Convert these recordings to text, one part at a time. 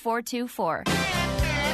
2424.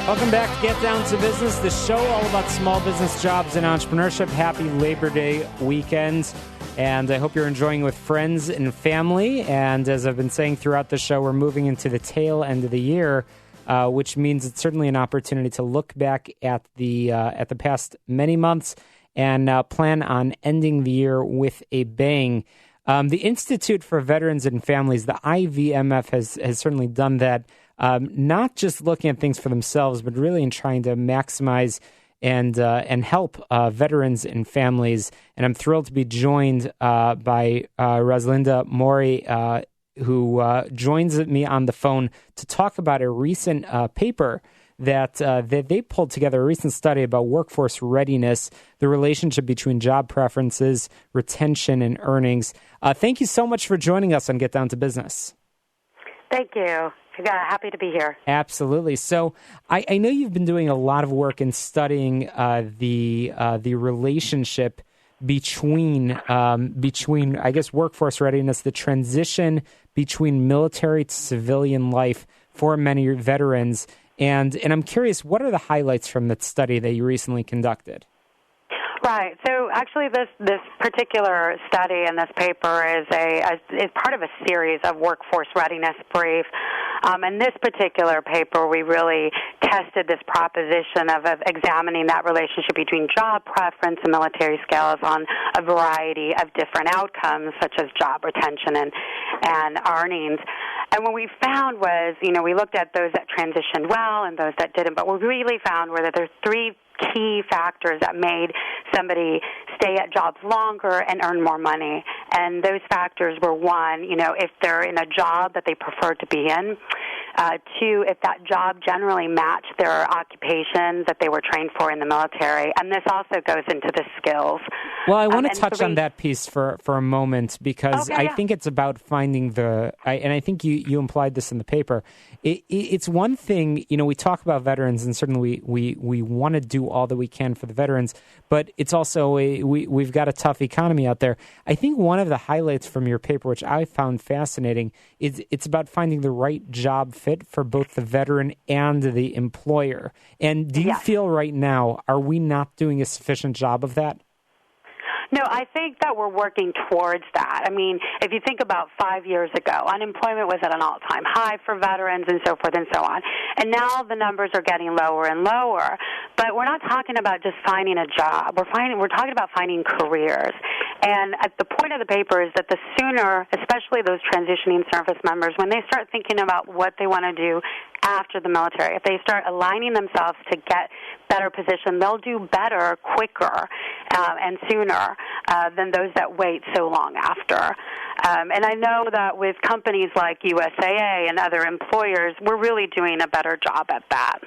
Welcome back to Get Down to Business, the show all about small business jobs and entrepreneurship. Happy Labor Day weekend. And I hope you're enjoying with friends and family. And as I've been saying throughout the show, we're moving into the tail end of the year, which means it's certainly an opportunity to look back at the past many months and plan on ending the year with a bang. The Institute for Veterans and Families, the IVMF, has certainly done that, not just looking at things for themselves, but really in trying to maximize and help veterans and families. And I'm thrilled to be joined by Rosalinda Maury, who joins me on the phone to talk about a recent paper that they pulled together, a recent study about workforce readiness, the relationship between job preferences, retention, and earnings. Thank you so much for joining us on Get Down to Business. Thank you. Happy to be here. Absolutely. So I know you've been doing a lot of work in studying the relationship between I guess workforce readiness, the transition between military to civilian life for many veterans. And I'm curious, what are the highlights from that study that you recently conducted? Right. So actually, this particular study and this paper is part of a series of workforce readiness brief. In this particular paper, we really tested this proposition of examining that relationship between job preference and military skills on a variety of different outcomes, such as job retention and earnings. And what we found was, we looked at those that transitioned well and those that didn't, but what we really found were that there's three key factors that made somebody stay at jobs longer and earn more money. And those factors were, one, if they're in a job that they prefer to be in. Two, if that job generally matched their occupations that they were trained for in the military. And this also goes into the skills. Well, I want to touch on that piece for a moment because I think it's about finding and I think you implied this in the paper. It's one thing, we talk about veterans and certainly we want to do all that we can for the veterans, but it's also we've got a tough economy out there. I think one of the highlights from your paper, which I found fascinating, is it's about finding the right job fit for both the veteran and the employer. And do you feel right now, are we not doing a sufficient job of that? No, I think that we're working towards that. I mean, if you think about 5 years ago, unemployment was at an all-time high for veterans and so forth and so on. And now the numbers are getting lower and lower. But we're not talking about just finding a job. We're talking about finding careers. And at the point of the paper is that the sooner, especially those transitioning service members, when they start thinking about what they want to do after the military, if they start aligning themselves to get better position, they'll do better quicker and sooner than those that wait so long after. And I know that with companies like USAA and other employers, we're really doing a better job at that.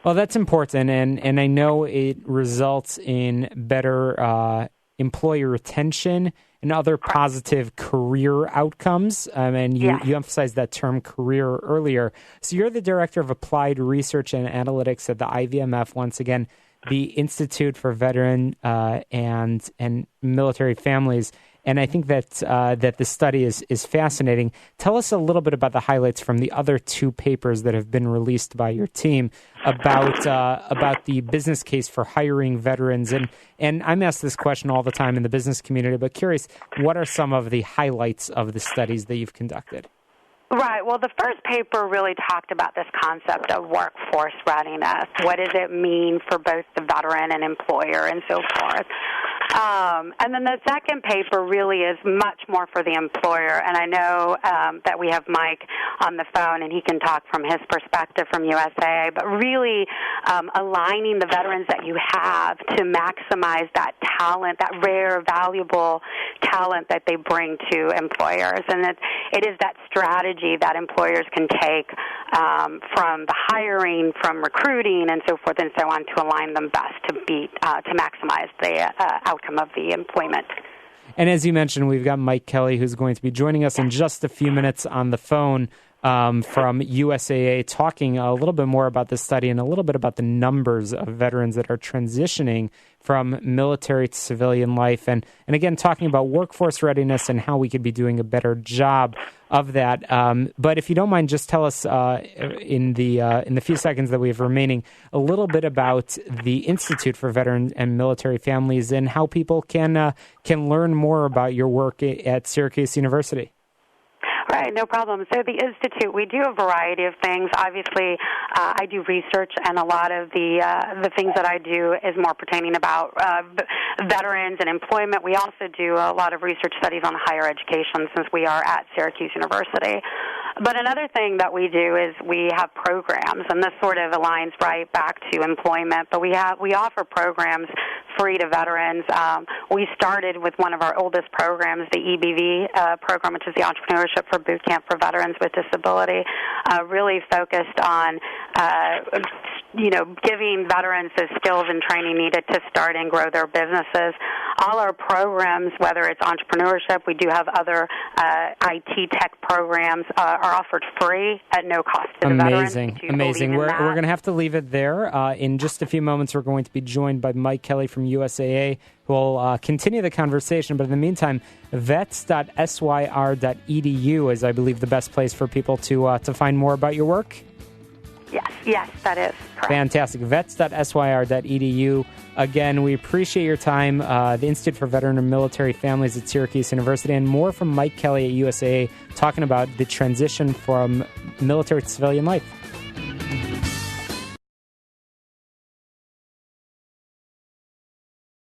Well, that's important, and I know it results in better employee retention and other positive career outcomes. And you emphasized that term career earlier. So you're the Director of Applied Research and Analytics at the IVMF, once again, the Institute for Veteran and Military Families. And I think that the study is fascinating. Tell us a little bit about the highlights from the other two papers that have been released by your team about the business case for hiring veterans. And I'm asked this question all the time in the business community, but curious, what are some of the highlights of the studies that you've conducted? Right. Well, the first paper really talked about this concept of workforce readiness. What does it mean for both the veteran and employer and so forth? And then the second paper really is much more for the employer. And I know that we have Mike on the phone, and he can talk from his perspective from USA, but really aligning the veterans that you have to maximize that talent, that rare, valuable talent that they bring to employers. And it is that strategy that employers can take from the hiring, from recruiting, and so forth and so on to align them best to maximize the outcome of the employment. And as you mentioned, we've got Mike Kelly, who's going to be joining us in just a few minutes on the phone. from USAA, talking a little bit more about this study and a little bit about the numbers of veterans that are transitioning from military to civilian life, and again, talking about workforce readiness and how we could be doing a better job of that. But if you don't mind, just tell us in the few seconds that we have remaining a little bit about the Institute for Veteran and Military Families and how people can learn more about your work at Syracuse University. Right, no problem. So the Institute, we do a variety of things. Obviously, I do research, and a lot of the things that I do is more pertaining about veterans and employment. We also do a lot of research studies on higher education since we are at Syracuse University. But another thing that we do is we have programs, and this sort of aligns right back to employment, but we offer programs free to veterans. We started with one of our oldest programs, the EBV program, which is the Entrepreneurship for Boot Camp for Veterans with Disability, really focused on giving veterans the skills and training needed to start and grow their businesses. All our programs, whether it's entrepreneurship, we do have other IT tech programs, are offered free at no cost to the veterans. Amazing. We're going to have to leave it there. In just a few moments, we're going to be joined by Mike Kelly from USAA, who will continue the conversation. But in the meantime, vets.syr.edu is, I believe, the best place for people to find more about your work. Yes, that is correct. Fantastic. Vets.syr.edu. Again, we appreciate your time. The Institute for Veteran and Military Families at Syracuse University, and more from Mike Kelly at USAA talking about the transition from military to civilian life.